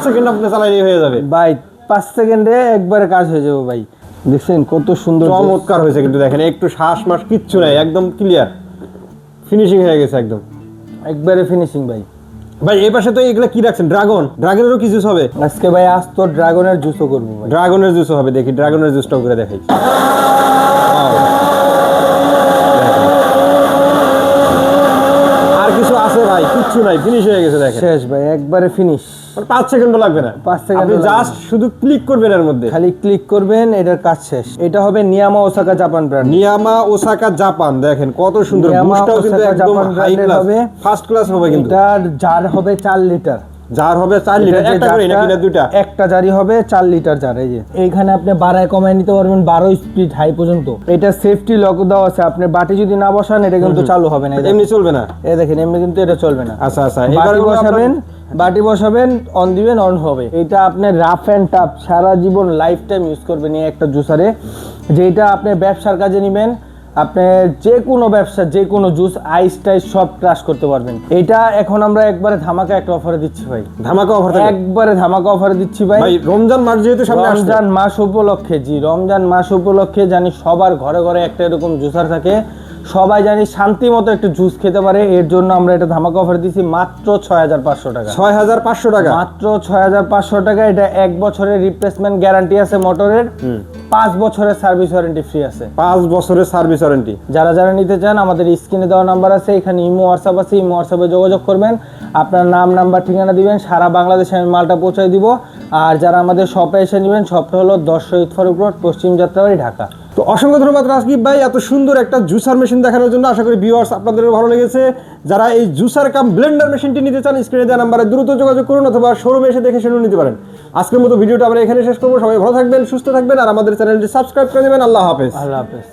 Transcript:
Second আপনি চালাইলে হয়ে যাবে ভাই, 5 সেকেন্ডে একবারে কাজ হয়ে যাবে ভাই। দেখছেন কত সুন্দর, চমৎকার হয়েছে কিন্তু দেখেন, একটু শ্বাস মাস কিচ্ছু নাই, একদম ক্লিয়ার ফিনিশিং হয়ে গেছে একদম, একবারে ফিনিশিং ভাই। ভাই এই পাশে তো এগুলা কি রাখছেন, ড্রাগনেরও কি জুস হবে আজকে ভাই আজ তো ড্রাগনের জুসও করবো ভাই। ড্রাগনের জুসও হবে, দেখি ড্রাগনের জুসটাও করে দেখাই। আর কিছু আছে ভাই? কিচ্ছু নাই, ফিনিশ হয়ে গেছে দেখেন, শেষ ভাই, একবারে ফিনিশ। 5 সেকেন্ডও লাগবে না, 5 সেকেন্ড আপনি জাস্ট শুধু ক্লিক করবেন এর মধ্যে, খালি ক্লিক করবেন, এটার কাজ শেষ। এটা হবে নিয়ামা ওসাকা জাপান ব্র্যান্ড। নিয়ামা ওসাকা জাপান, দেখেন কত সুন্দর, নিয়ামা বুস্টটাও কিন্তু ওসাকা একদম জাপান হাই ব্র্যান্ডের ক্লাস, হবে, ফার্স্ট ক্লাস হবে কিন্তু। এটার জার হবে 4 লিটার। জার হবে 4 লিটার, একটা করে নাকি না দুইটা? একটা জারি হবে 4 লিটার জার। এই যে এইখানে আপনি বাড়ায় কমায় নিতে পারবেন 12 স্পিড হাই পর্যন্ত। এটা সেফটি লক দেওয়া আছে, আপনি বাটি যদি না বসান এটা কিন্তু চালু হবে না, এমনি চলবে না। এই দেখেন এমনি কিন্তু এটা চলবে না। আচ্ছা আচ্ছা, বাটি বসাবেন, বাটি বসাবেন, অন দিবেন, অন হবে। এটা আপনি রাফ এন্ড টাফ সারা জীবন লাইফ টাইম ইউজ করবেন এই একটা জুসারে, যেটা আপনি ব্যবসার কাজে নেবেন। আপনি যে কোনো ব্যবসা, যে কোনো জুস, আইস টাইস সব ক্রাশ করতে পারবেন। এটা এখন আমরা একবারে ধামাকা একটা অফারে দিচ্ছি ভাই, ধামাকা অফার, একবারে ধামাকা অফারে দিচ্ছি ভাই। ভাই রমজান মাস যেহেতু সামনে আসছে, রমজান মাস উপলক্ষে, জি রমজান মাস উপলক্ষে জানি সবার ঘরে ঘরে একটা এরকম জুসার থাকে, সবাই জানি শান্তি মতো একটা জুস খেতে পারে। এর জন্য আমরা এটা ধামাকা অফার দিচ্ছি মাত্র 6500 টাকা। 6500 টাকা, মাত্র 6500 টাকা। এটা 1 বছরের রিপ্লেসমেন্ট গ্যারান্টি আছে মোটরের, 5 বছরের সার্ভিস ওয়ারেন্টি ফ্রি আছে। 5 বছরের সার্ভিস ওয়ারেন্টি। যারা যারা নিতে চান আমাদের স্ক্রিনে দেওয়া নাম্বার আছে, এখানে ইমো হোয়াটসঅ্যাপ আছে, ইমো হোয়াটসঅ্যাপে যোগাযোগ করবেন, আপনার নাম নাম্বার ঠিকানা দিবেন, সারা বাংলাদেশে আমি মালটা পৌঁছায় দিব। আর যারা আমাদের শপে এসে নেবেন, শপটা হলো 10 শহীদ ফারুক রোড, পশ্চিম যাত্রাবাড়ি, ঢাকা। তো অসংখ্য ধন্যবাদ রাজদীপ ভাই এত সুন্দর একটা জুসার মেশিন দেখানোর জন্য। আশা করি ভিউয়ার্স আপনাদের ভালো লেগেছে। যারা এই জুসার কাম ব্লেন্ডার মেশিনটি নিতে চান, স্ক্রিনে দেওয়া নাম্বারে দ্রুত যোগাযোগ করুন, অথবা শোরুমে এসে দেখে শুনে নিতে পারেন। আজকের মতো ভিডিওটা আমরা এখানে শেষ করবো। সবাই ভালো থাকবেন, সুস্থ থাকবেন, আর আমাদের চ্যানেলটি সাবস্ক্রাইব করে দেবেন। আল্লাহ হাফেজ। আল্লাহ হাফেজ।